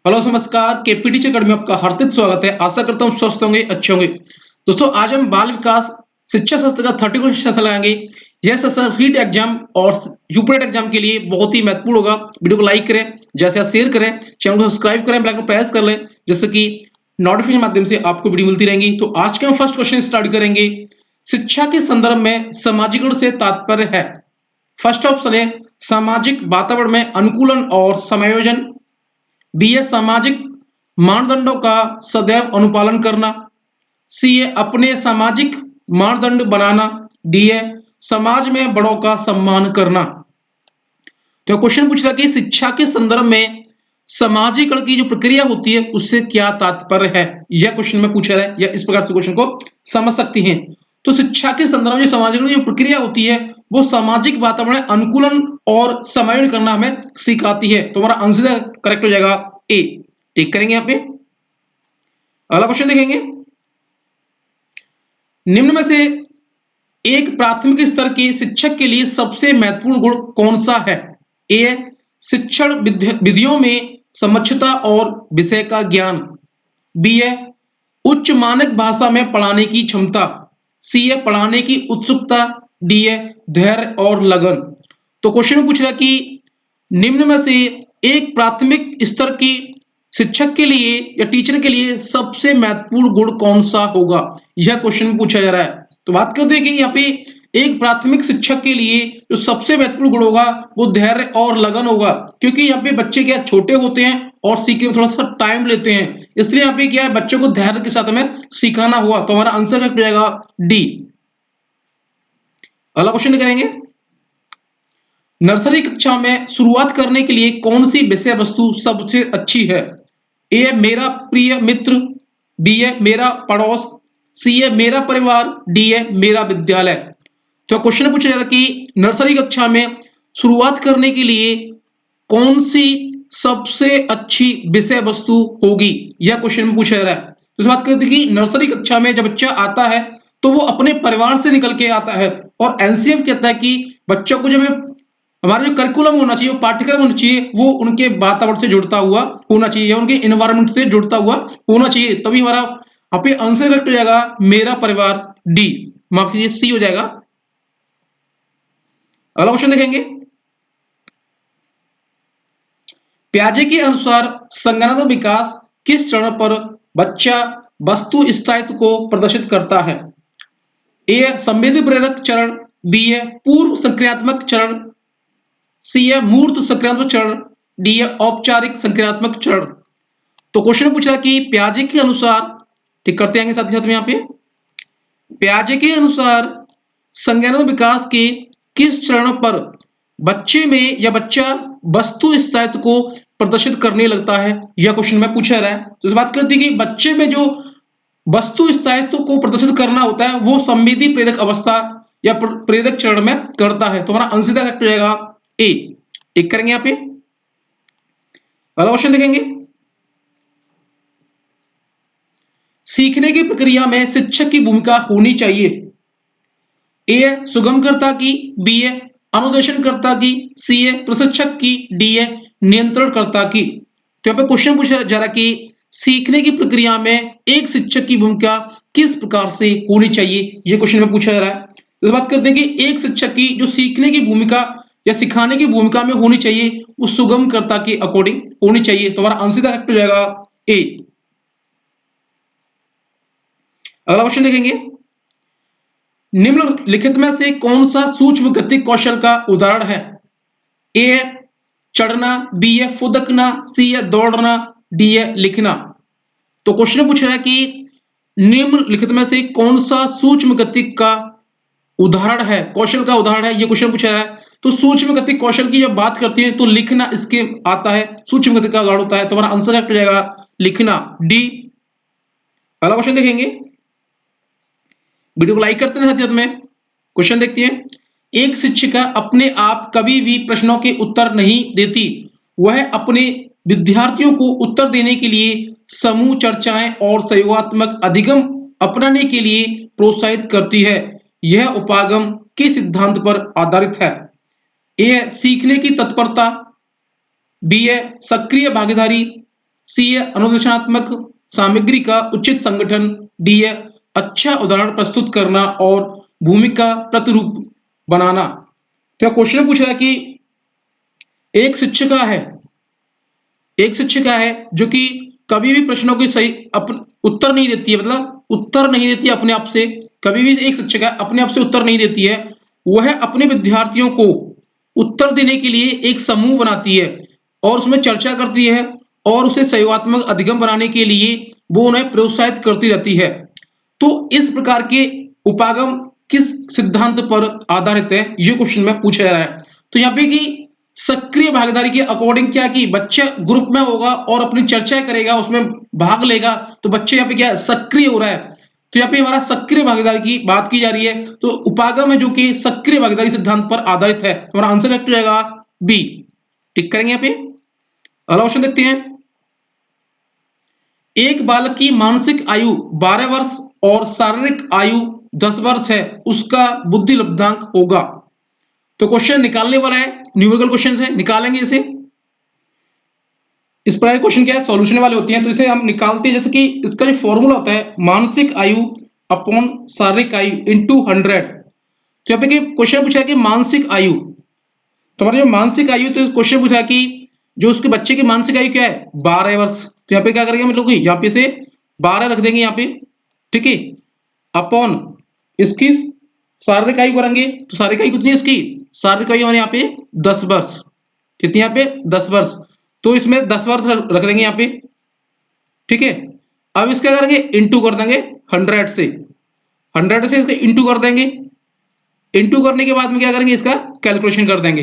Hello नमस्कार। KPT academy में आपका हार्दिक स्वागत है। आशा करता हूँ स्वस्थ होंगे, अच्छे होंगे। दोस्तों, आज हम बाल विकास शिक्षा शास्त्र का 30 क्वेश्चन सेशन लगाएंगे। यह सेशन रीट एग्जाम और यूपीटेट एग्जाम के लिए बहुत ही महत्वपूर्ण होगा। वीडियो को लाइक करें, जैसे शेयर करें, चैनल को सब्सक्राइब करें, बेल आइकन प्रेस कर लें, जिससे कि नोटिफिकेशन के माध्यम से आपको वीडियो मिलती रहेंगी। तो आज के हम फर्स्ट क्वेश्चन स्टार्ट करेंगे। शिक्षा के संदर्भ में समाजीकरण से तात्पर्य है। फर्स्ट ऑप्शन है सामाजिक वातावरण में अनुकूलन और समायोजन। बी है सामाजिक मानदंडों का सदैव अनुपालन करना। सी है अपने सामाजिक मानदंड बनाना। डी है समाज में बड़ों का सम्मान करना। तो क्वेश्चन पूछ रहा कि शिक्षा के संदर्भ में समाजीकरण की जो प्रक्रिया होती है उससे क्या तात्पर्य है। यह क्वेश्चन में पूछा है, या इस प्रकार से क्वेश्चन को समझ सकते हैं। तो शिक्षा के संदर्भ में समाजीकरण की जो प्रक्रिया होती है वो सामाजिक वातावरण में अनुकूलन और समायोजन करना हमें सिखाती है। तो हमारा आंसर करेक्ट हो जाएगा ए। टिक करेंगे यहाँ पे। अगला क्वेश्चन देखेंगे। निम्न में से एक प्राथमिक स्तर के शिक्षक के लिए सबसे महत्वपूर्ण गुण कौन सा है। ए शिक्षण विधियों में समक्षता और विषय का ज्ञान। बी है उच्च मानक भाषा में पढ़ाने की क्षमता। सी है पढ़ाने की उत्सुकता। डी है धैर्य और लगन। तो क्वेश्चन पूछ रहा कि निम्न में से एक प्राथमिक स्तर की शिक्षक के लिए या टीचर के लिए सबसे महत्वपूर्ण गुण कौन सा होगा, यह क्वेश्चन पूछा जा रहा है। तो बात करते हैं कि यहाँ पे एक प्राथमिक शिक्षक के लिए जो सबसे महत्वपूर्ण गुण होगा वो धैर्य और लगन होगा, क्योंकि यहाँ पे बच्चे क्या छोटे होते हैं और सीखने में थोड़ा सा टाइम लेते हैं, इसलिए यहाँ पे क्या है बच्चों को धैर्य के साथ हमें सिखाना होगा। तो हमारा आंसर करेक्ट हो जाएगा डी। अगला क्वेश्चन करेंगे। नर्सरी कक्षा में शुरुआत करने के लिए कौन सी विषय वस्तु सबसे अच्छी है। ए मेरा प्रिय मित्र। बी है मेरा पड़ोस। सी है मेरा परिवार। डी है मेरा विद्यालय। तो क्वेश्चन पूछा जा रहा है कि नर्सरी कक्षा में शुरुआत करने के लिए कौन सी सबसे अच्छी विषय वस्तु होगी, यह क्वेश्चन में पूछा जा रहा है। तो इस बात करते हैं कि नर्सरी कक्षा में जब बच्चा आता है तो वो अपने परिवार से निकल के आता है, और एनसीएफ कहता है कि बच्चों को जब हमारा जो करिकुलम होना चाहिए, पाठ्यक्रम होना चाहिए, वो उनके वातावरण से जुड़ता हुआ होना चाहिए, या उनके एनवायरनमेंट से जुड़ता हुआ होना चाहिए, तभी हमारा यहाँ आंसर करेक्ट हो जाएगा मेरा परिवार। डी, माफ कीजिए सी हो जाएगा। अगला क्वेश्चन देखेंगे। पियाजे के अनुसार संज्ञानात्मक विकास किस चरण पर बच्चा वस्तु स्थायित्व को प्रदर्शित करता है। ए संवेदी प्रेरक चरण। बी है पूर्व संक्रियात्मक चरण। सी है मूर्त संक्रियात्मक चरण। डी है औपचारिक संक्रियात्मक चरण। तो क्वेश्चन पूछ रहा है कि पियाजे के अनुसार, ठीक करते आएंगे साथ ही साथ में यहाँ पे, पियाजे के अनुसार संज्ञानात्मक विकास के किस चरण पर बच्चे में या बच्चा वस्तु स्थायित्व को प्रदर्शित करने लगता है, यह क्वेश्चन में पूछा रहा है। तो इस बात करती है कि बच्चे में जो वस्तु स्थायित्व को प्रदर्शित करना होता है वो संवेदी प्रेरक अवस्था या प्रेरक चरण में करता है। तो हमारा आंसर करेक्ट हो जाएगा ए। टिक करेंगे यहाँ पे। अगला क्वेश्चन देखेंगे। सीखने की प्रक्रिया में शिक्षक की भूमिका होनी चाहिए। ए सुगमकर्ता की। बी है अनुदेशनकर्ता की। सी है प्रशिक्षक की। डी है नियंत्रणकर्ता की। तो यहाँ पे क्वेश्चन पूछा जा रहा है कि सीखने की प्रक्रिया में एक शिक्षक की भूमिका किस प्रकार से होनी चाहिए, यह क्वेश्चन में पूछा जा रहा है। इस बात करते हैं कि एक शिक्षक की जो सीखने की भूमिका या सिखाने की भूमिका में होनी चाहिए वो सुगमकर्ता के अकॉर्डिंग होनी चाहिए। तो हमारा आंसर करेक्ट हो जाएगा ए। अगला क्वेश्चन देखेंगे। निम्नलिखित में से कौन सा सूक्ष्म गति कौशल का उदाहरण है। ए चढ़ना। बी है फुदकना। सी है दौड़ना। डी है लिखना। तो क्वेश्चन पूछ रहा है कि निम्नलिखित में से कौन सा सूक्ष्म गति का उदाहरण है, कौशल का उदाहरण है, ये क्वेश्चन पूछा रहा है। तो सूक्ष्म गति कौशल की जब बात करती है तो लिखना इसके आता है, सूक्ष्म गति का उदाहरण होता है। तो हमारा आंसर करेक्ट हो जाएगा लिखना, डी। अगला क्वेश्चन देखेंगे। वीडियो को लाइक करते हैं साथ में। क्वेश्चन देखते हैं। एक शिक्षिका अपने आप कभी भी प्रश्नों के उत्तर नहीं देती, वह अपने विद्यार्थियों को उत्तर देने के लिए समूह चर्चाएं और सहयोगात्मक अधिगम अपनाने के लिए प्रोत्साहित करती है। यह उपागम किस सिद्धांत पर आधारित है। ए सीखने की तत्परता। बी है सक्रिय भागीदारी। सी है अनुदेशात्मक सामग्री का उचित संगठन, डी है अच्छा उदाहरण प्रस्तुत करना और भूमिका प्रतिरूप बनाना। तो क्वेश्चन पूछ रहा है कि एक शिक्षिका है, एक शिक्षिका है जो कि कभी भी प्रश्नों की सही उत्तर नहीं देती है, मतलब उत्तर नहीं देती है अपने आप से, कभी भी एक शिक्षिका अपने आप से उत्तर नहीं देती है। वह अपने विद्यार्थियों को उत्तर देने के लिए एक समूह बनाती है और उसमें चर्चा करती है और उसे सहयोगात्मक अधिगम बनाने के लिए वो उन्हें प्रोत्साहित करती रहती है। तो इस प्रकार के उपागम किस सिद्धांत पर आधारित है, ये क्वेश्चन में पूछा जा रहा है। तो यहाँ पे कि सक्रिय भागीदारी के अकॉर्डिंग क्या कि बच्चा ग्रुप में होगा और अपनी चर्चा करेगा, उसमें भाग लेगा, तो बच्चे यहाँ पे क्या सक्रिय हो रहा है। तो यहाँ पे हमारा सक्रिय भागीदारी की बात की जा रही है, तो उपागम है जो कि सक्रिय भागीदारी सिद्धांत पर आधारित है। हमारा आंसर करेक्ट हो जाएगा बी। टिक करेंगे यहाँ पे। अगला क्वेश्चन देखते हैं। एक बालक की मानसिक आयु 12 वर्ष और शारीरिक आयु 10 वर्ष है, उसका बुद्धि लब्धांक होगा। तो क्वेश्चन निकालने वाला है, न्यूमेरिकल क्वेश्चन है, निकालेंगे इसे। इस प्रकार क्वेश्चन क्या है, सॉल्यूशन वाले होते हैं, तो इसे हम निकालते हैं। जैसे कि इसका जो फॉर्मूला होता है मानसिक आयु अपॉन शारीरिक आयु इंटू 100। तो यहाँ पे क्वेश्चन पूछा है कि मानसिक आयु, तो हमारा जो मानसिक आयु, तो क्वेश्चन पूछा है कि जो उसके बच्चे की मानसिक आयु क्या है 12 वर्ष। तो यहाँ पे क्या करेंगे हम लोग, यहाँ पे से 12 रख देंगे यहाँ पे, ठीक है, अपॉन इसकी शारीरिक आयु करेंगे। तो शारीरिक आयु कितनी है इसकी, शारीरिक आयु हमारे यहाँ पे 10 वर्ष, कितनी यहाँ पे 10 वर्ष, तो इसमें 10 वर्ष रख देंगे यहाँ पे, ठीक है। अब इसका करेंगे इंटू कर देंगे 100 से, 100 से इसका इंटू कर देंगे। इंटू करने के बाद में क्या करेंगे, इसका कैलकुलेशन कर देंगे।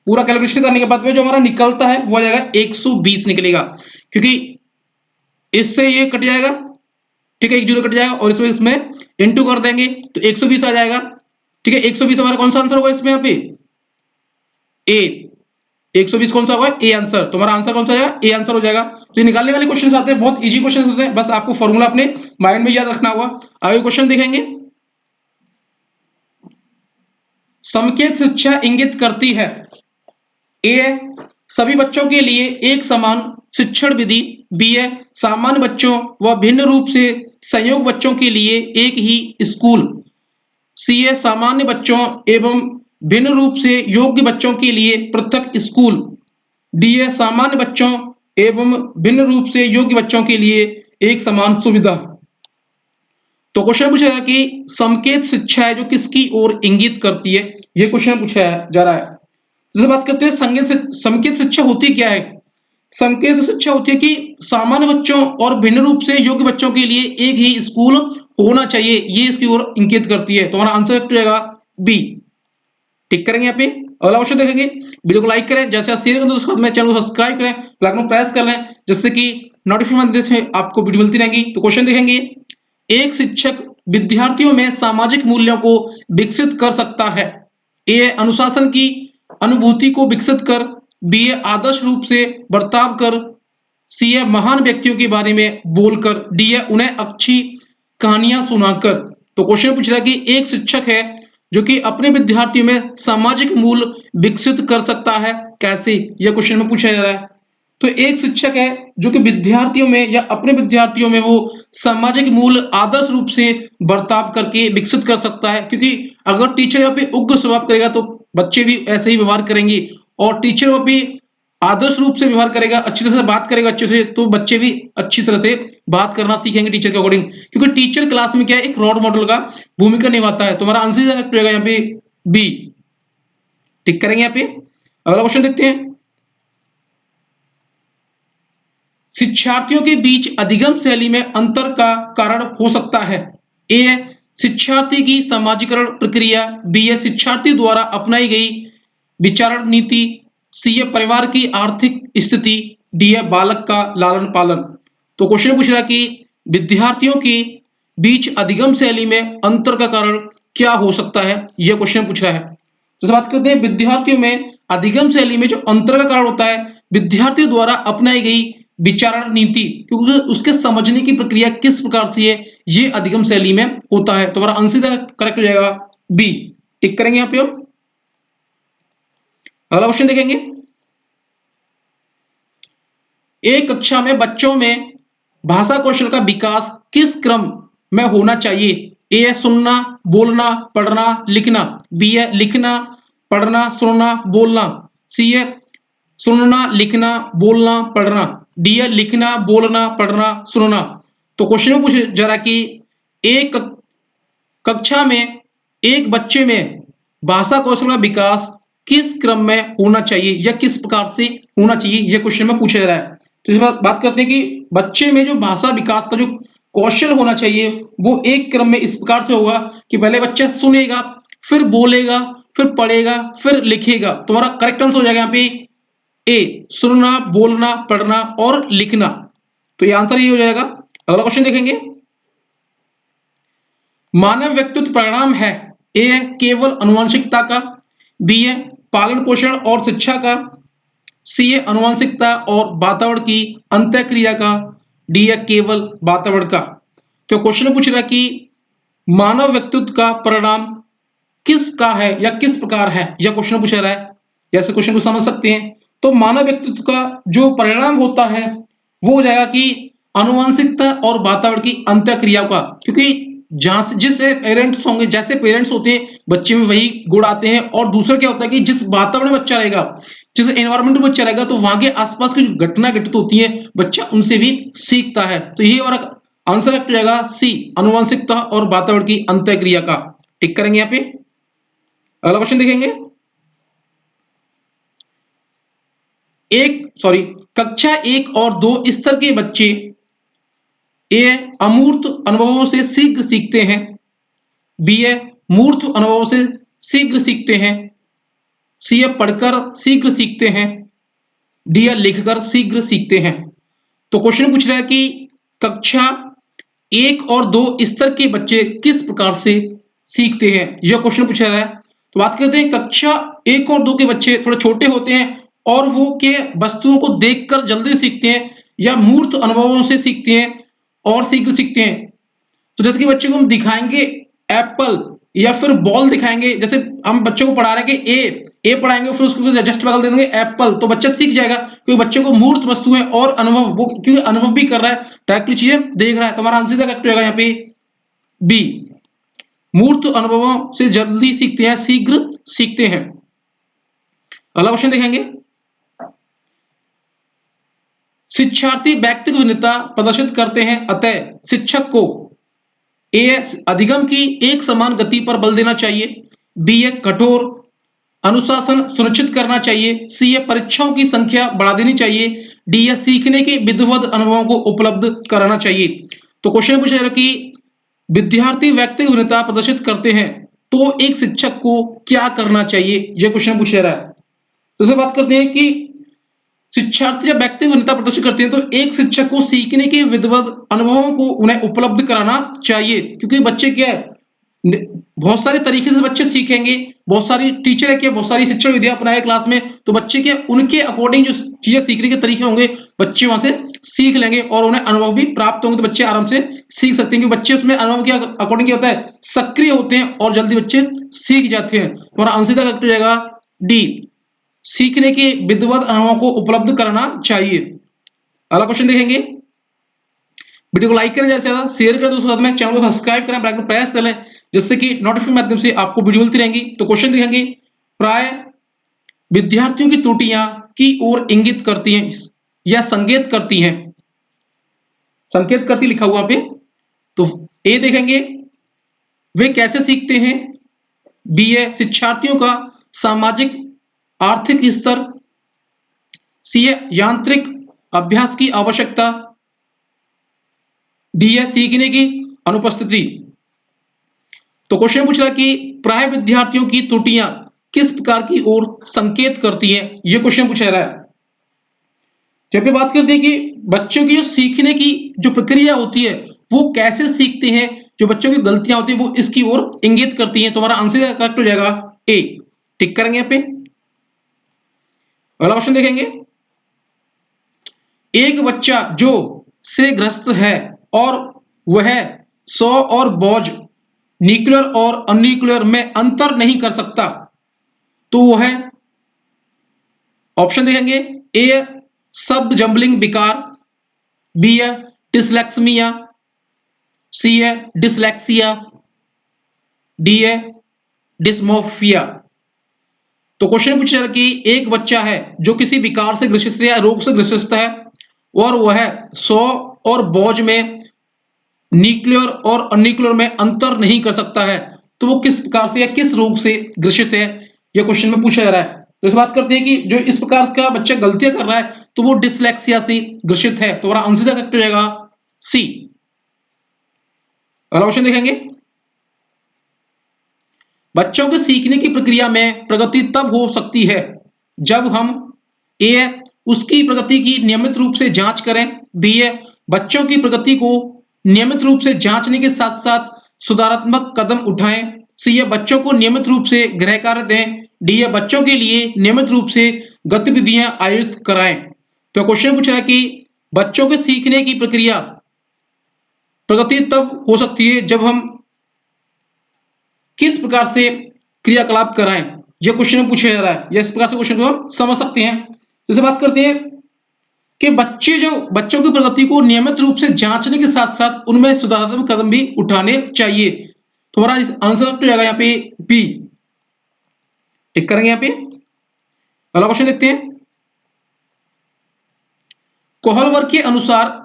पूरा कैलकुलेशन करने के बाद में जो हमारा निकलता है वो आ जाएगा 120 निकलेगा, क्योंकि इससे ये कट जाएगा, ठीक है, एक जीरो कट जाएगा और इसमें इसमें इंटू कर देंगे तो 120 आ जाएगा, ठीक है। 120 हमारा कौन सा आंसर होगा इसमें, यहाँ पे ए, 120 कौन सा होगा, ए आंसर। तो हमारा आंसर कौन सा जाएगा, ए आंसर हो जाएगा। तो ये निकालने वाले क्वेश्चन आते हैं, बहुत इजी क्वेश्चन होते हैं, बस आपको फॉर्मूला अपने माइंड में याद रखना होगा। आगे क्वेश्चन देखेंगे। समकेत शिक्षा इंगित करती है, ए सभी बच्चों के लिए एक समान शिक्षण विधि, बी है सामान्य बच्चों व भिन्न रूप से संयोग बच्चों के लिए एक ही स्कूल, सी है सामान्य बच्चों एवं भिन्न रूप से योग्य बच्चों के लिए पृथक स्कूल, डी है सामान्य बच्चों एवं भिन्न रूप से योग्य बच्चों के लिए एक समान सुविधा। तो क्वेश्चन पूछा है कि समकेत शिक्षा है जो किसकी ओर इंगित करती है, ये क्वेश्चन पूछा जा रहा है। जैसे बात करते हैं समकेत शिक्षा होती क्या है। संकेत शिक्षा होती है कि सामान्य बच्चों और भिन्न रूप से योग्य बच्चों के लिए एक ही स्कूल होना चाहिए, ये इसकी ओर इंगित करती है। तो हमारा आंसर करेक्ट हो जाएगा बी। टिक करेंगे यहाँ पे। अगला क्वेश्चन देखेंगे। वीडियो को लाइक करें, जैसे आप शेयर करें दोस्तों, मैं चैनल को सब्सक्राइब करें, बेल आइकन को प्रेस कर लें, जिससे कि नोटिफिकेशन में आपको वीडियो मिलती रहेगी। तो क्वेश्चन देखेंगे। एक शिक्षक विद्यार्थियों में सामाजिक मूल्यों को विकसित कर सकता है, ए अनुशासन की अनुभूति को विकसित कर, बी ए आदर्श रूप से बर्ताव कर, सी ए महान व्यक्तियों के बारे में बोलकर, डी ए उन्हें अच्छी कहानियां सुनाकर। तो क्वेश्चन पूछ रहा है कि एक शिक्षक है जो कि अपने विद्यार्थियों में सामाजिक मूल्य विकसित कर सकता है, कैसे, यह क्वेश्चन में पूछा जा रहा है। तो एक शिक्षक है जो कि विद्यार्थियों में या अपने विद्यार्थियों में वो सामाजिक मूल्य आदर्श रूप से बर्ताव करके विकसित कर सकता है, क्योंकि अगर टीचर यहाँ पे उग्र स्वभाव करेगा तो बच्चे भी ऐसे ही व्यवहार करेंगे, और टीचर वो भी आदर्श रूप से व्यवहार करेगा, अच्छी तरह से बात करेगा अच्छे से, तो बच्चे भी अच्छी तरह से बात करना सीखेंगे टीचर के अकॉर्डिंग, क्योंकि टीचर क्लास में क्या है, एक रोल मॉडल का भूमिका निभाता है। तो हमारा आंसर करेक्ट हो जाएगा यहाँ पे बी। टिक करेंगे यहाँ पे। अगला क्वेश्चन देखते हैं। शिक्षार्थियों के बीच अधिगम शैली में अंतर का कारण हो सकता है, ए शिक्षार्थी की समाजीकरण प्रक्रिया, बी है शिक्षार्थी द्वारा अपनाई गई विचारण नीति, सी है परिवार की आर्थिक स्थिति, डी है बालक का लालन पालन। तो क्वेश्चन पूछ रहा है कि विद्यार्थियों के बीच अधिगम शैली में अंतर का कारण क्या हो सकता है, यह क्वेश्चन पूछ रहा है। तो बात करते हैं विद्यार्थियों में अधिगम शैली में जो अंतर का कारण होता है, विद्यार्थी द्वारा अपनाई गई विचारण नीति, क्योंकि उसके समझने की प्रक्रिया किस प्रकार से है, ये अधिगम शैली में होता है। तो हमारा आंसर करेक्ट हो जाएगा बी। टिक करेंगे यहाँ पे। अगला क्वेश्चन देखेंगे। एक कक्षा में बच्चों में भाषा कौशल का विकास किस क्रम में होना चाहिए? ए है सुनना, बोलना, पढ़ना, लिखना। बी है लिखना, पढ़ना, सुनना, बोलना। सी है सुनना, लिखना, बोलना, पढ़ना। डी है लिखना, बोलना, पढ़ना, सुनना। तो क्वेश्चन में पूछे जरा कि एक कक्षा में एक बच्चे में भाषा कौशल का विकास किस क्रम में होना चाहिए या किस प्रकार से होना चाहिए, यह क्वेश्चन में पूछा जा रहा है। तो इस बात करते हैं कि बच्चे में जो भाषा विकास का जो कौशल होना चाहिए वो एक क्रम में इस प्रकार से होगा कि पहले बच्चा सुनेगा, फिर बोलेगा, फिर पढ़ेगा, फिर लिखेगा। तुम्हारा करेक्ट आंसर हो जाएगा यहाँ पे ए, सुनना, बोलना, पढ़ना और लिखना। तो ये आंसर ये हो जाएगा। अगला क्वेश्चन देखेंगे। मानव व्यक्तित्व परिणाम है ए है केवल अनुवांशिकता का, बी है पालन पोषण और शिक्षा का, सी है अनुवांशिकता और वातावरण की अंतःक्रिया का, डी है केवल वातावरण का। तो क्वेश्चन पूछ रहा है कि मानव व्यक्तित्व का परिणाम किसका है या किस प्रकार है, यह क्वेश्चन पूछा रहा है। जैसे क्वेश्चन को समझ सकते हैं तो मानव व्यक्तित्व का जो परिणाम होता है वो हो जाएगा कि अनुवांशिकता और वातावरण की अंतःक्रिया का, क्योंकि जहां से जिससे पेरेंट्स होंगे, जैसे पेरेंट्स होते हैं बच्चे में वही गुण आते हैं। और दूसरा क्या होता है कि जिस वातावरण में बच्चा रहेगा, जिस एनवायरमेंट में बच्चा रहेगा, तो वहां के आसपास की जो घटना घटित होती है बच्चा उनसे भी सीखता है। तो ये हमारा आंसर हो जाएगा सी, अनुवांशिकता और वातावरण की अंतःक्रिया का। टिक करेंगे यहाँ पे। अगला क्वेश्चन देखेंगे। कक्षा 1 और 2 स्तर के बच्चे ए अमूर्त अनुभवों से शीघ्र सीखते हैं, बी है मूर्त अनुभवों से शीघ्र सीखते हैं, सी है पढ़कर शीघ्र सीखते हैं, डी है लिखकर शीघ्र सीखते हैं। तो क्वेश्चन पूछ रहा है कि कक्षा 1 और 2 स्तर के बच्चे किस प्रकार से सीखते हैं, यह क्वेश्चन पूछा रहा है। तो बात करते हैं कक्षा 1 और 2 के बच्चे थोड़े छोटे होते हैं और वो के वस्तुओं को देखकर जल्दी सीखते हैं या मूर्त अनुभवों से सीखते हैं और शीघ्र सीखते हैं। तो जैसे कि बच्चे को हम दिखाएंगे एप्पल या फिर बॉल दिखाएंगे, जैसे हम बच्चों को पढ़ा रहे हैं कि ए पढ़ाएंगे फिर उसको जस्ट बगल दे देंगे एप्पल, तो बच्चा सीख जाएगा क्योंकि बच्चे को मूर्त वस्तु है और अनुभव, वो क्योंकि अनुभव भी कर रहा है, डायरेक्टली चीजें देख रहा है। तो हमारा आंसर करेक्ट हो जाएगा यहाँ पे बी, मूर्त अनुभवों से जल्दी सीखते हैं, शीघ्र सीखते हैं। अगला क्वेश्चन देखेंगे। शिक्षार्थी व्यक्तिगत भिन्नता प्रदर्शित करते हैं, अतः शिक्षक को ए अधिगम की एक समान गति पर बल देना चाहिए, बी है कठोर अनुशासन सुनिश्चित करना चाहिए, सी है परीक्षाओं की संख्या बढ़ा देनी चाहिए, डी है सीखने के विधिवत अनुभवों को उपलब्ध कराना चाहिए। तो क्वेश्चन पूछा जा रहा है कि विद्यार्थी व्यक्तिगत भिन्नता प्रदर्शित करते हैं तो एक शिक्षक को क्या करना चाहिए, यह क्वेश्चन पूछा जा रहा है। तो बात करते हैं कि शिक्षार्थी जब व्यक्तिगत भिन्नता प्रदर्शित करते हैं तो एक शिक्षक को सीखने के विधिवत अनुभवों को उन्हें उपलब्ध कराना चाहिए, क्योंकि बच्चे क्या है बहुत सारे तरीके से बच्चे सीखेंगे, बहुत सारी टीचर है क्या बहुत सारी शिक्षण विधियां अपनाए क्लास में, तो बच्चे के उनके अकॉर्डिंग जो चीजें सीखने के तरीके होंगे बच्चे वहां से सीख लेंगे और उन्हें अनुभव भी प्राप्त होंगे, तो बच्चे आराम से सीख सकते हैं। क्योंकि बच्चे उसमें अनुभव के अकॉर्डिंग क्या होता है सक्रिय होते हैं और जल्दी बच्चे सीख जाते हैं। हमारा आंसर करेक्ट हो जाएगा डी, सीखने के विधिवत अनुभवों को उपलब्ध कराना चाहिए। अगला क्वेश्चन देखेंगे। वीडियो को लाइक करें, ज्यादा से ज्यादा शेयर करें दोस्तों साथ में, चैनल को सब्सक्राइब करें, बेल आइकन प्रेस कर लें जिससे कि नोटिफिकेशन माध्यम से आपको वीडियो मिलती रहेंगी। तो क्वेश्चन देखेंगे। प्राय विद्यार्थियों की त्रुटियां की ओर इंगित करती हैं या संकेत करती हैं, संकेत करती लिखा हुआ पे, तो ए देखेंगे वे कैसे सीखते हैं, बी है शिक्षार्थियों का सामाजिक आर्थिक स्तर, सी है यांत्रिक अभ्यास की आवश्यकता, डी है सीखने की अनुपस्थिति। तो क्वेश्चन पूछ रहा है कि प्राय विद्यार्थियों की त्रुटियां किस प्रकार की ओर संकेत करती हैं, यह क्वेश्चन पूछा रहा है। जब भी बात करते हैं कि बच्चों की जो सीखने की जो प्रक्रिया होती है वो कैसे सीखते हैं, जो बच्चों की गलतियां होती है वो इसकी ओर इंगित करती हैं। तो हमारा आंसर करेक्ट हो जाएगा ए, टिक करेंगे यहाँ पे। अगला क्वेश्चन देखेंगे। एक बच्चा जो से ग्रस्त है और वह 100 और बोझ न्यूक्लियर और अनन्यूक्लियर में अंतर नहीं कर सकता, तो वह ऑप्शन देखेंगे ए सब जम्बलिंग विकार, बी है डिसलेक्समिया, सी है डिसलेक्सिया, डी है डिस्मोर्फिया। तो क्वेश्चन पूछा कि एक बच्चा है जो किसी विकार से ग्रसित है या रोग से ग्रसित है और वह 100 और बोझ में न्यूक्लियर और अनन्यूक्लियर में अंतर नहीं कर सकता है, तो वो किस प्रकार से या किस रोग से ग्रसित है, यह क्वेश्चन में पूछा जा रहा है। तो इस बात करते हैं कि जो इस प्रकार का बच्चा गलतियां कर रहा है तो वो डिसलेक्सिया से ग्रसित है। तो हमारा आंसर करेक्ट हो जाएगा सी। अगला क्वेश्चन देखेंगे, बच्चों के सीखने की प्रक्रिया में प्रगति तब हो सकती है जब हम ए उसकी प्रगति की नियमित रूप से जांच करें, बी है बच्चों की प्रगति को नियमित रूप से जांचने के साथ साथ सुधारात्मक कदम उठाएं, सी है बच्चों को नियमित रूप से गृह कार्य दें, डी है बच्चों के लिए नियमित रूप से गतिविधियां आयोजित कराएं। तो क्वेश्चन पूछ रहा है कि बच्चों के सीखने की प्रक्रिया प्रगति तब हो सकती है जब हम किस प्रकार से क्रियाकलाप कराएं, यह क्वेश्चन पूछा जा रहा है। या इस प्रकार से क्वेश्चन को हम समझ सकते हैं। जैसे बात करते हैं कि बच्चों की प्रगति को नियमित रूप से जांचने के साथ साथ उनमें सुधारात्मक कदम भी उठाने चाहिए। तो हमारा आंसर तो जाएगा यहाँ पे बी। टिक करेंगे यहाँ पे। अगला क्वेश्चन देखते हैं, कोहलवर के अनुसार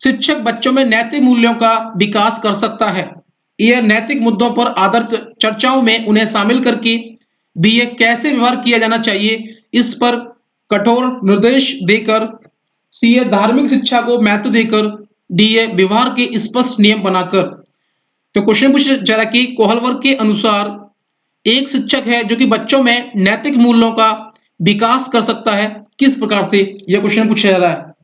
शिक्षक बच्चों में नैतिक मूल्यों का विकास कर सकता है। यह नैतिक मुद्दों पर आदर्श चर्चाओं में उन्हें शामिल करके, बी ये कैसे व्यवहार किया जाना चाहिए इस पर कठोर निर्देश देकर, सी ये धार्मिक शिक्षा को महत्व देकर, डी ये व्यवहार के स्पष्ट नियम बनाकर। तो क्वेश्चन पूछा जा रहा है कि कोहलवर के अनुसार एक शिक्षक है जो कि बच्चों में नैतिक मूल्यों का विकास कर सकता है, किस प्रकार से, यह क्वेश्चन पूछा जा रहा है।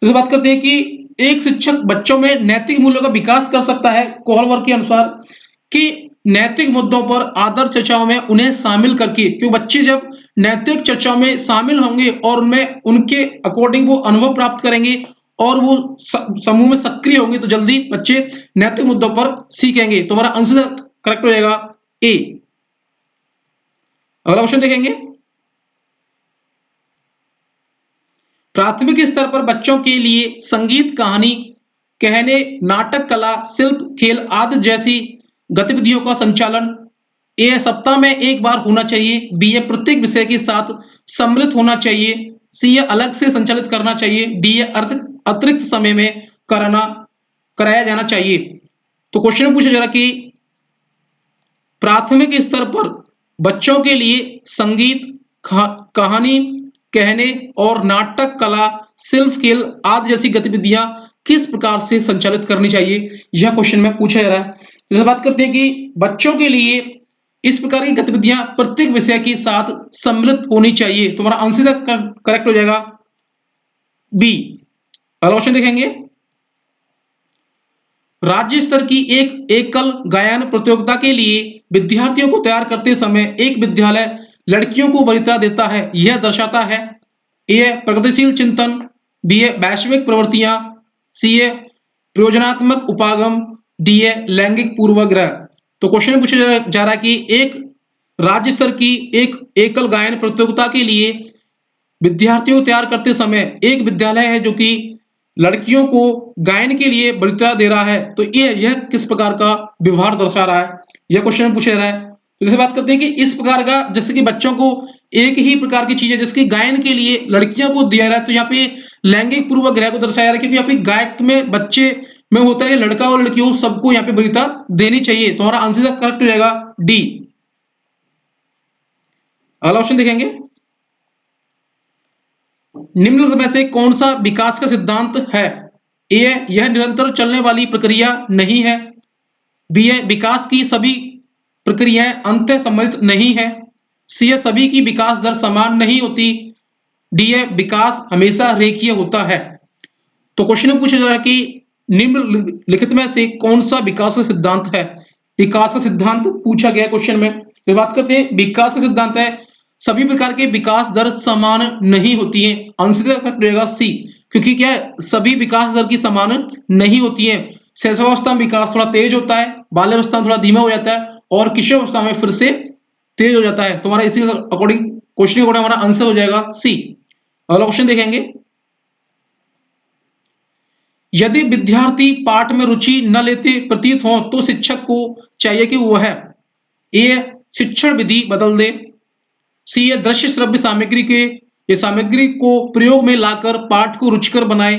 तो बात करते हैं कि एक शिक्षक बच्चों में नैतिक मूल्यों का विकास कर सकता है कोहलवर के अनुसार कि नैतिक मुद्दों पर आदर्श चर्चाओं में उन्हें शामिल करके, क्योंकि बच्चे जब नैतिक चर्चाओं में शामिल होंगे और उनमें उनके अकॉर्डिंग वो अनुभव प्राप्त करेंगे और वो समूह में सक्रिय होंगे तो जल्दी बच्चे नैतिक मुद्दों पर सीखेंगे। तो हमारा आंसर करेक्ट हो जाएगा ए। अगला क्वेश्चन देखेंगे, प्राथमिक स्तर पर बच्चों के लिए संगीत, कहानी कहने, नाटक कला, शिल्प, खेल आदि जैसी गतिविधियों का संचालन ए सप्ताह में एक बार होना चाहिए, बी ए प्रत्येक विषय के साथ सम्मिलित होना चाहिए, सी ए अलग से संचालित करना चाहिए, डी ए अतिरिक्त समय में कराया जाना चाहिए। तो क्वेश्चन पूछा जा रहा कि प्राथमिक स्तर पर बच्चों के लिए संगीत, कहानी कहने और नाटक कला, शिल्प, खेल आदि जैसी गतिविधियां किस प्रकार से संचालित करनी चाहिए, यह क्वेश्चन में पूछा जा रहा है। जैसे बात करते हैं कि बच्चों के लिए इस प्रकार की गतिविधियां प्रत्येक विषय के साथ सम्मिलित होनी चाहिए। तो हमारा आंसर करेक्ट हो जाएगा बी। अगला क्वेश्चन देखेंगे, राज्य स्तर की एक एकल गायन प्रतियोगिता के लिए विद्यार्थियों को तैयार करते समय एक विद्यालय लड़कियों को वरीयता देता है, यह दर्शाता है ए प्रगतिशील चिंतन, बी ए वैश्विक प्रवृत्तियां, सी ए प्रयोजनात्मक उपागम, डी ए लैंगिक पूर्वाग्रह। तो क्वेश्चन पूछा जा रहा है कि एक राज्य स्तर की एक एकल गायन प्रतियोगिता के लिए विद्यार्थियों को तैयार करते समय एक विद्यालय है जो कि लड़कियों को गायन के लिए वरीयता दे रहा है, तो यह किस प्रकार का व्यवहार दर्शा रहा है, यह क्वेश्चन पूछा जा रहा है। तो जैसे बात करते हैं कि इस प्रकार का, जैसे कि बच्चों को एक ही प्रकार की चीज है जिसकी गायन के लिए लड़कियों को दिया रहा है, तो यहाँ पे लैंगिक पूर्वाग्रह को दर्शाया जा रहा है, क्योंकि यहाँ पे गायक में बच्चे में होता है लड़का और लड़की सबको यहाँ पे वरीयता देनी चाहिए। तो हमारा आंसर करेक्ट हो जाएगा डी। अगला क्वेश्चन देखेंगे, निम्नलिखित में से कौन सा विकास का सिद्धांत है, ए यह निरंतर चलने वाली प्रक्रिया नहीं है, बी है विकास की सभी प्रक्रियाएं अंतः संबंधित नहीं है, सी है सभी की विकास दर समान नहीं होती, डी है विकास हमेशा रेखीय होता है। तो क्वेश्चन में पूछा जा रहा है कि निम्नलिखित में से कौन सा विकास का सिद्धांत है। विकास का सिद्धांत पूछा गया क्वेश्चन में। तो बात करते हैं, विकास का सिद्धांत है सभी प्रकार के विकास दर समान नहीं होती है, आंसर करेक्ट रहेगा सी, क्योंकि क्या है सभी विकास दर की समान नहीं होती है। शैशवावस्था में विकास थोड़ा तेज होता है, बाल्यावस्था में थोड़ा धीमा हो जाता है और किशोरावस्था में फिर से तेज हो जाता है। तो हमारा इसी अकॉर्डिंग क्वेश्चन के अकॉर्डिंग हमारा आंसर हो जाएगा सी। अगला क्वेश्चन देखेंगे, यदि विद्यार्थी पाठ में रुचि न लेते प्रतीत हो तो शिक्षक को चाहिए कि वह ए शिक्षण विधि बदल दे, सी ये दृश्य श्रव्य सामग्री के ये सामग्री को प्रयोग में लाकर पाठ को रुचिकर बनाए,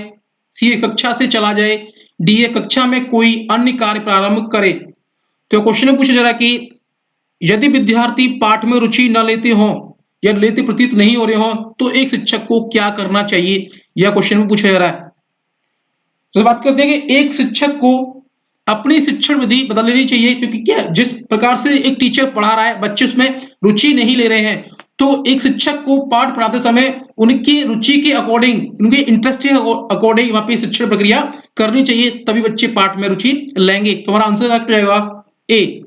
सी ये कक्षा से चला जाए, डी ये कक्षा में कोई अन्य कार्य प्रारंभ करे। तो क्वेश्चन में पूछा जा रहा है कि यदि विद्यार्थी पाठ में रुचि न लेते हो या लेते प्रतीत नहीं हो रहे हो तो एक शिक्षक को क्या करना चाहिए, यह क्वेश्चन में पूछा जा रहा है। तो बात करते हैं कि एक शिक्षक को अपनी शिक्षण विधि बदल लेनी चाहिए, क्योंकि क्या जिस प्रकार से एक टीचर पढ़ा रहा है बच्चे उसमें रुचि नहीं ले रहे हैं, तो एक शिक्षक को पाठ पढ़ाते समय उनकी रुचि के अकॉर्डिंग, उनके इंटरेस्ट के अकॉर्डिंग वहां पे शिक्षण प्रक्रिया करनी चाहिए, तभी बच्चे पाठ में रुचि लेंगे। तो हमारा आंसर करेक्ट रहेगा ए,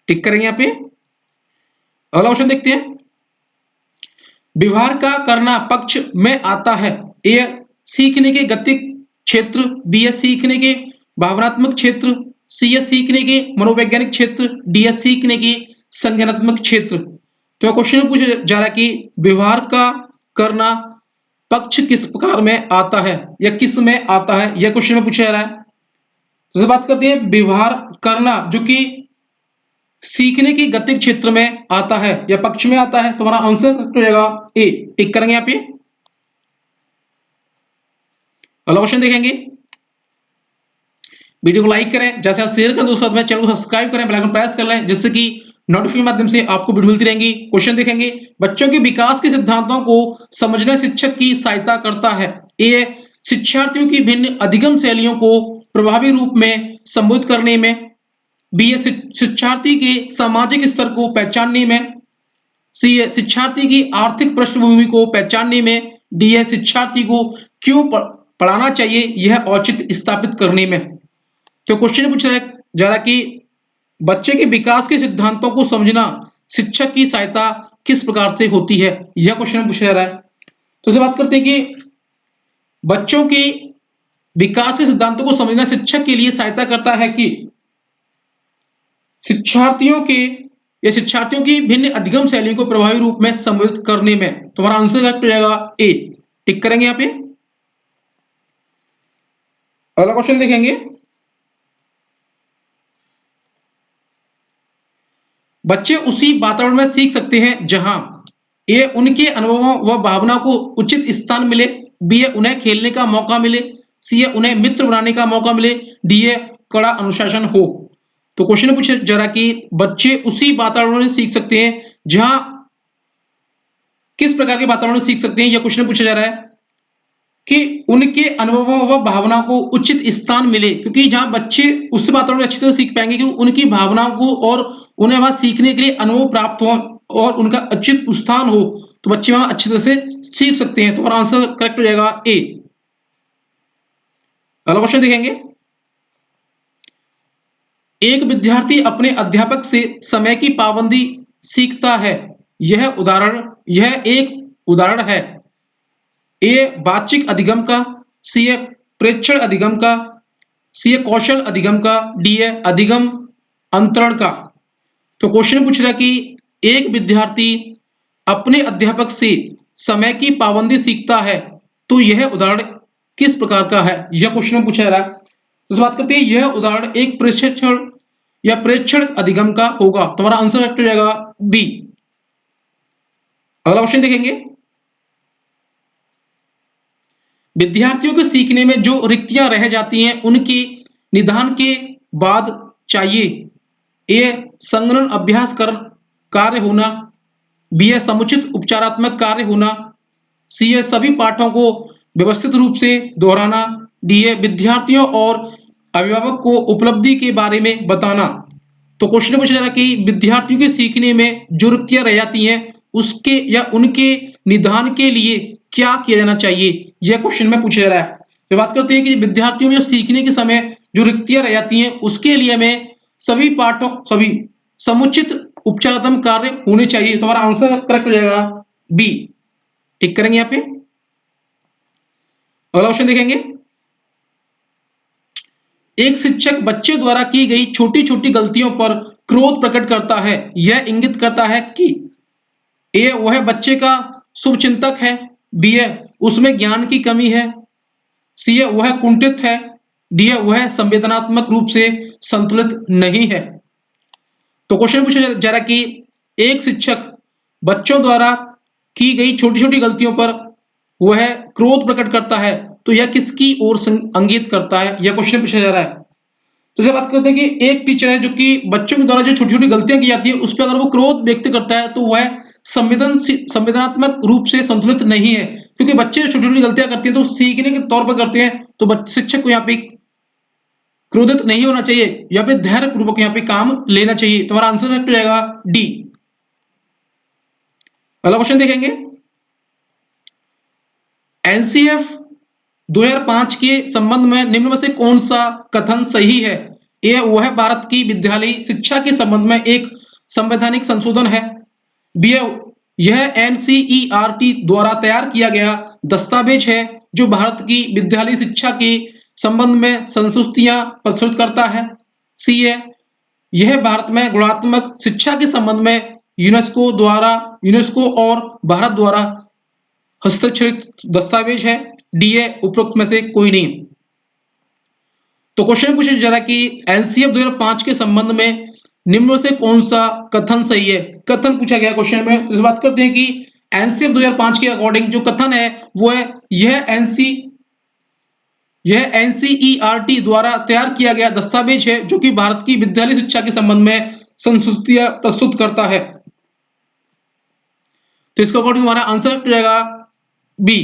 टिक करेंगे यहाँ पे। अगला क्वेश्चन देखते हैं, व्यवहार का करना पक्ष में आता है, ए सीखने के गतिक क्षेत्र, बी है सीखने के भावनात्मक क्षेत्र, सी है सीखने के मनोवैज्ञानिक क्षेत्र, डी है सीखने के संज्ञानात्मक क्षेत्र। तो क्वेश्चन में पूछा जा रहा है कि व्यवहार का करना पक्ष किस प्रकार में आता है या किस में आता है, यह क्वेश्चन में पूछा जा रहा है। तो बात करते हैं व्यवहार करना जो कि सीखने की गतिक क्षेत्र में आता है या पक्ष में आता है, तो हमारा आंसर हो जाएगा ए, टिक करेंगे यहाँ पे। अगला क्वेश्चन देखेंगे, वीडियो को लाइक करें, जैसे आप शेयर करें दोस्तों में, चैनल को सब्सक्राइब करें, बेल आइकन प्रेस कर लें जिससे कि नोटिफिकेशन माध्यम से आपको वीडियो मिलती रहेंगी। क्वेश्चन देखेंगे, बच्चों के विकास के सिद्धांतों को समझना शिक्षक की सहायता करता है, ए शिक्षार्थियों की भिन्न अधिगम शैलियों को प्रभावी रूप में संबोधित करने में, बी शिक्षार्थी के सामाजिक स्तर को पहचानने में, सी शिक्षार्थी की आर्थिक पृष्ठभूमि को पहचानने में, डी है शिक्षार्थी को क्यों पढ़ाना चाहिए यह औचित्य स्थापित करने में। तो क्वेश्चन पूछ रहा है जा रहा कि बच्चे के विकास के सिद्धांतों को समझना शिक्षक की सहायता किस प्रकार से होती है, यह क्वेश्चन पूछा जा रहा है। तो इसे बात करते हैं कि बच्चों के विकास के सिद्धांतों को समझना शिक्षक के लिए सहायता करता है कि शिक्षार्थियों की भिन्न अधिगम शैलियों को प्रभावी रूप में संबोधित करने में। तो हमारा आंसर करेक्ट हो जाएगा ए, टिक करेंगे यहाँ पे। अगला क्वेश्चन देखेंगे, बच्चे उसी वातावरण में सीख सकते हैं जहां ए उनके अनुभवों व भावनाओं को उचित स्थान मिले, बी उन्हें खेलने का मौका मिले, सी उन्हें मित्र बनाने का मौका मिले, डी कड़ा अनुशासन हो। तो क्वेश्चन पूछा जा रहा कि बच्चे उसी वातावरण में सीख सकते हैं जहां किस प्रकार के वातावरण में सीख सकते हैं, यह क्वेश्चन पूछा जा रहा है कि उनके अनुभवों व भावनाओं को उचित स्थान मिले, क्योंकि जहां बच्चे उस वातावरण में अच्छी तरह सीख पाएंगे कि उनकी भावनाओं को और उन्हें वहां सीखने के लिए अनुभव प्राप्त हो और उनका उचित स्थान हो, तो बच्चे वहां अच्छी तरह से सीख सकते हैं। तो हमारा आंसर करेक्ट हो जाएगा ए। अगला क्वेश्चन देखेंगे, एक विद्यार्थी अपने अध्यापक से समय की पाबंदी सीखता है, यह एक उदाहरण है, ए बातचीक अधिगम का, सी प्रेक्षण अधिगम का, सी कौशल अधिगम का, डी अधिगम अंतरण का। तो क्वेश्चन पूछ रहा है कि एक विद्यार्थी अपने अध्यापक से समय की पाबंदी सीखता है, तो यह उदाहरण किस प्रकार का है, यह क्वेश्चन पूछा जा रहा है। तो बात करते हैं, यह उदाहरण एक प्रेक्षण या प्रेक्षण अधिगम का होगा। तो हमारा आंसर करेक्ट हो जाएगा बी। अगला क्वेश्चन देखेंगे, विद्यार्थियों के सीखने में जो रिक्तियां रह जाती हैं उनके निदान के बाद चाहिए, ए संगणन अभ्यास कार्य होना, बी समुचित उपचारात्मक कार्य होना, सी सभी पाठों को व्यवस्थित रूप से दोहराना, डी विद्यार्थियों और अभिभावक को उपलब्धि के बारे में बताना। तो क्वेश्चन पूछा जा रहा है कि विद्यार्थियों के सीखने में जो रिक्तियां रह जाती हैं उसके या उनके निदान के लिए क्या किया जाना चाहिए, यह क्वेश्चन में पूछा जा रहा है। तो बात करते हैं कि विद्यार्थियों में सीखने के समय जो रिक्तियां रह जाती हैं उसके लिए हमें सभी समुचित उपचारात्मक कार्य होने चाहिए। तो हमारा आंसर करेक्ट हो जाएगा बी, टिक करेंगे यहाँ पे। अगला क्वेश्चन देखेंगे, एक शिक्षक बच्चे द्वारा की गई छोटी छोटी गलतियों पर क्रोध प्रकट करता है, यह इंगित करता है कि ए वह बच्चे का शुभचिंतक है, बी उसमें ज्ञान की कमी है, सी है वह कुंठित है, डी है वह संवेदनात्मक रूप से संतुलित नहीं है। तो क्वेश्चन पूछा जा रहा है कि एक शिक्षक बच्चों द्वारा की गई छोटी छोटी गलतियों पर वह क्रोध प्रकट करता है, तो यह किसकी ओर इंगित करता है, यह क्वेश्चन पूछा जा रहा है। तो जब बात करते हैं कि एक टीचर है जो कि बच्चों के द्वारा जो छोटी छोटी गलतियां की जाती है उस पर अगर वो क्रोध व्यक्त करता है तो वह संवेदनात्मक रूप से संतुलित नहीं है, क्योंकि बच्चे जो छोटी छोटी गलतियां करते हैं तो सीखने के तौर पर करते हैं, तो शिक्षक को यहाँ पे क्रोधित नहीं होना चाहिए, यहाँ पे धैर्य पूर्वक यहाँ पे काम लेना चाहिए। तुम्हारा आंसर करेक्ट हो जाएगा डी। अगला क्वेश्चन देखेंगे, एनसीएफ 2005 के संबंध में निम्न में से कौन सा कथन सही है? ए वह भारत की विद्यालयी शिक्षा के संबंध में एक संवैधानिक संशोधन है, बी यह एनसीईआरटी द्वारा तैयार किया गया दस्तावेज है जो भारत की विद्यालयी शिक्षा के संबंध में संस्तुतियां प्रस्तुत करता है, सी है यह भारत में गुणात्मक शिक्षा के संबंध में यूनेस्को और भारत द्वारा हस्ताक्षरित दस्तावेज है, डी है उपरोक्त में से कोई नहीं। तो क्वेश्चन पूछा जा रहा है कि एनसीएफ 2005 के संबंध में निम्न से कौन सा कथन सही है, कथन पूछा गया क्वेश्चन में। तो इस बात करते हैं कि एनसीएफ 2005 के अकॉर्डिंग जो कथन है वो है यह एनसीईआरटी द्वारा तैयार किया गया दस्तावेज है जो कि भारत की विद्यालय शिक्षा के संबंध में संस्तुतियां प्रस्तुत करता है। तो इसका अकॉर्डिंग हमारा आंसर हो जाएगा बी।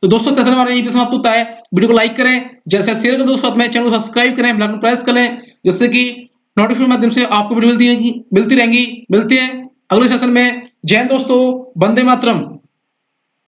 तो दोस्तों सेशन हमारा यहीं पे समाप्त होता है। वीडियो को लाइक करें, जैसे शेयर करें दोस्तों में, चैनल को सब्सक्राइब करें, बेल आइकन प्रेस करें, जिससे कि नोटिफिकेशन माध्यम से आपको वीडियो मिलती रहेंगी। मिलते हैं अगले सेशन में। जय हिंद दोस्तों, वंदे मातरम।